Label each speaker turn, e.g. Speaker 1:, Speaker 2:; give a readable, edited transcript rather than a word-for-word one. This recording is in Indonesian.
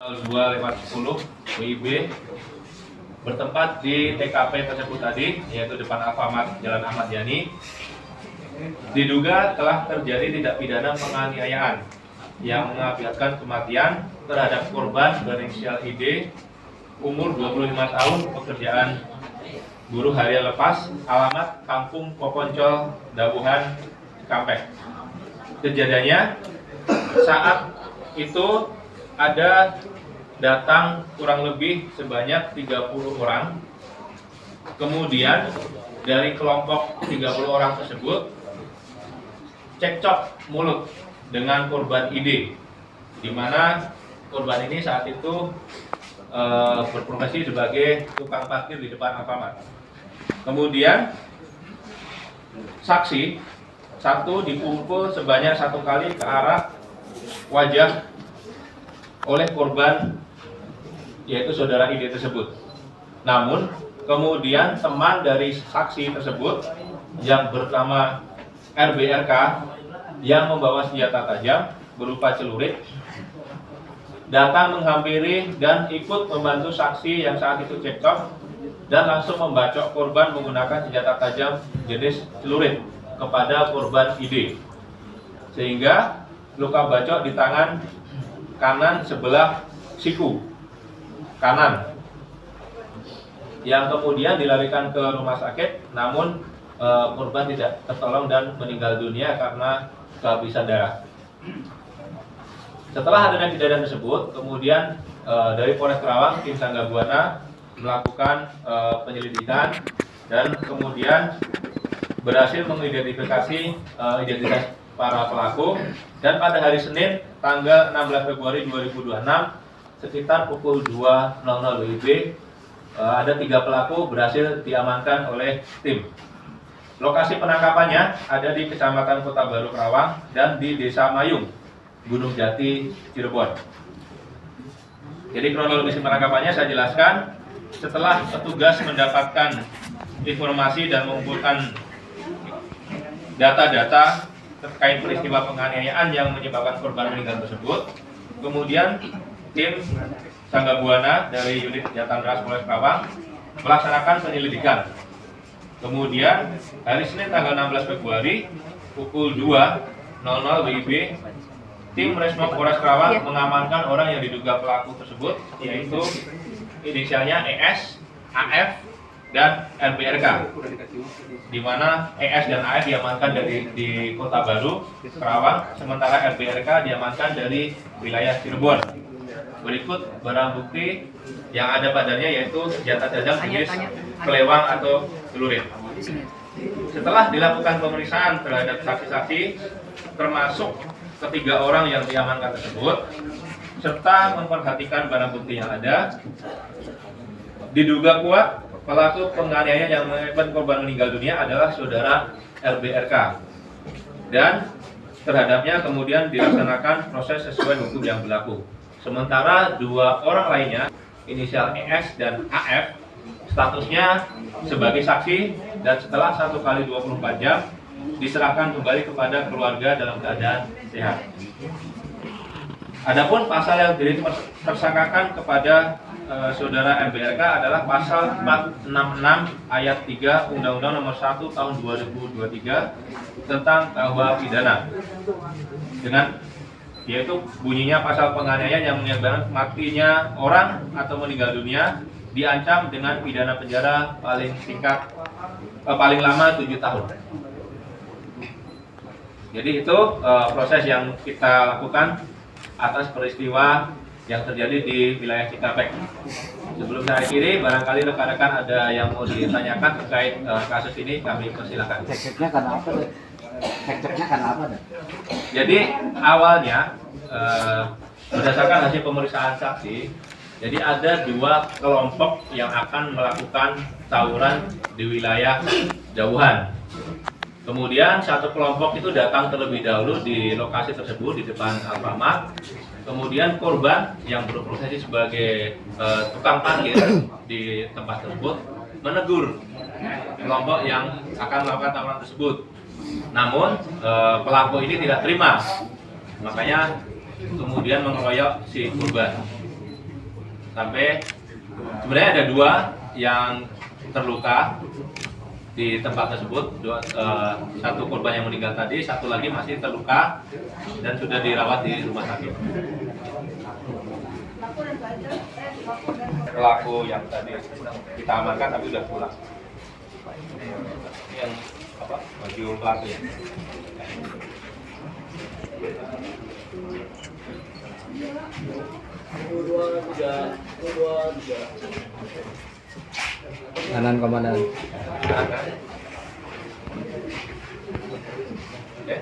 Speaker 1: 2/10 WIB bertempat di TKP tersebut tadi, yaitu depan Alfamart Jalan Ahmad Yani. Diduga telah terjadi tindak pidana penganiayaan yang mengakibatkan kematian terhadap korban berinisial ID, umur 25 tahun, pekerjaan buruh harian lepas, alamat Kampung Poponcol, Dawuhan, Cikampek. Kejadiannya saat itu ada datang kurang lebih sebanyak 30 orang. Kemudian dari kelompok 30 orang tersebut cekcok mulut dengan korban ID, di mana korban ini saat itu berprofesi sebagai tukang parkir di depan Alfamart. Kemudian saksi satu dipukul sebanyak 1 kali ke arah wajah oleh korban, yaitu saudara ID tersebut. Namun kemudian teman dari saksi tersebut yang bernama RBRK yang membawa senjata tajam berupa celurit datang menghampiri dan ikut membantu saksi yang saat itu cekcok dan langsung membacok korban menggunakan senjata tajam jenis celurit kepada korban ID, sehingga luka bacok di tangan kanan sebelah siku kanan, yang kemudian dilarikan ke rumah sakit, namun korban tidak tertolong dan meninggal dunia karena kehabisan darah. Setelah adanya kejadian tersebut, kemudian dari Polres Karawang, tim Sangga Buana melakukan penyelidikan dan kemudian berhasil mengidentifikasi identitas para pelaku, dan pada hari Senin tanggal 16 Februari 2026 sekitar pukul 2.00 WIB ada 3 pelaku berhasil diamankan oleh tim. Lokasi penangkapannya ada di Kecamatan Kota Baru Karawang dan di Desa Mayung, Gunung Jati, Cirebon. Jadi kronologis penangkapannya saya jelaskan. Setelah petugas mendapatkan informasi dan mengumpulkan data-data terkait peristiwa penganiayaan yang menyebabkan korban meninggal tersebut, kemudian tim Sangga Buana dari unit Jatan Ras Polres Karawang melaksanakan penyelidikan. Kemudian hari Senin tanggal 16 Februari pukul 2.00 WIB, tim Resmob Polres Karawang mengamankan orang yang diduga pelaku tersebut, yaitu inisialnya ES, AF, dan RBRK, di mana ES dan AF diamankan di Kota Baru Karawang, sementara RBRK diamankan dari wilayah Cirebon. Berikut barang bukti yang ada padanya, yaitu senjata tajam jenis kelewang atau celurit. Setelah dilakukan pemeriksaan terhadap saksi-saksi, termasuk ketiga orang yang diamankan tersebut, serta memperhatikan barang bukti yang ada, diduga kuat pelaku penganiayaan yang menyebabkan korban meninggal dunia adalah saudara RBRK, dan terhadapnya kemudian dilaksanakan proses sesuai hukum yang berlaku. Sementara 2 orang lainnya, inisial ES dan AF, statusnya sebagai saksi dan setelah 1 kali 24 jam diserahkan kembali kepada keluarga dalam keadaan sehat. Adapun pasal yang ditersangkakan kepada saudara RBRK adalah pasal 466 ayat 3 Undang-Undang Nomor 1 Tahun 2023 tentang KUH pidana, dengan yaitu bunyinya pasal penganiayaan yang menyebabkan matinya orang atau meninggal dunia diancam dengan pidana penjara paling lama 7 tahun. Jadi itu proses yang kita lakukan atas peristiwa yang terjadi di wilayah Cikampek. Sebelum saya akhiri, barangkali rekan-rekan ada yang mau ditanyakan terkait kasus ini, kami persilakan.
Speaker 2: Cekcoknya karena apa? Cekcoknya karena apa?
Speaker 1: Jadi awalnya berdasarkan hasil pemeriksaan saksi, jadi ada 2 kelompok yang akan melakukan tawuran di wilayah Dawuhan. Kemudian satu kelompok itu datang terlebih dahulu di lokasi tersebut di depan Alfamart. Kemudian korban yang berprofesi sebagai tukang parkir di tempat tersebut menegur kelompok yang akan melakukan tawuran tersebut. Namun pelaku ini tidak terima, makanya kemudian mengeroyok si korban. sampai sebenarnya ada 2 yang terluka di tempat tersebut. Satu korban yang meninggal tadi, satu lagi masih terluka dan sudah dirawat di rumah sakit. Pelaku yang tadi kita amankan tapi sudah pulang. Ini yang apa? Baju pelaku ya.
Speaker 3: Kanan komandan.
Speaker 1: Oke.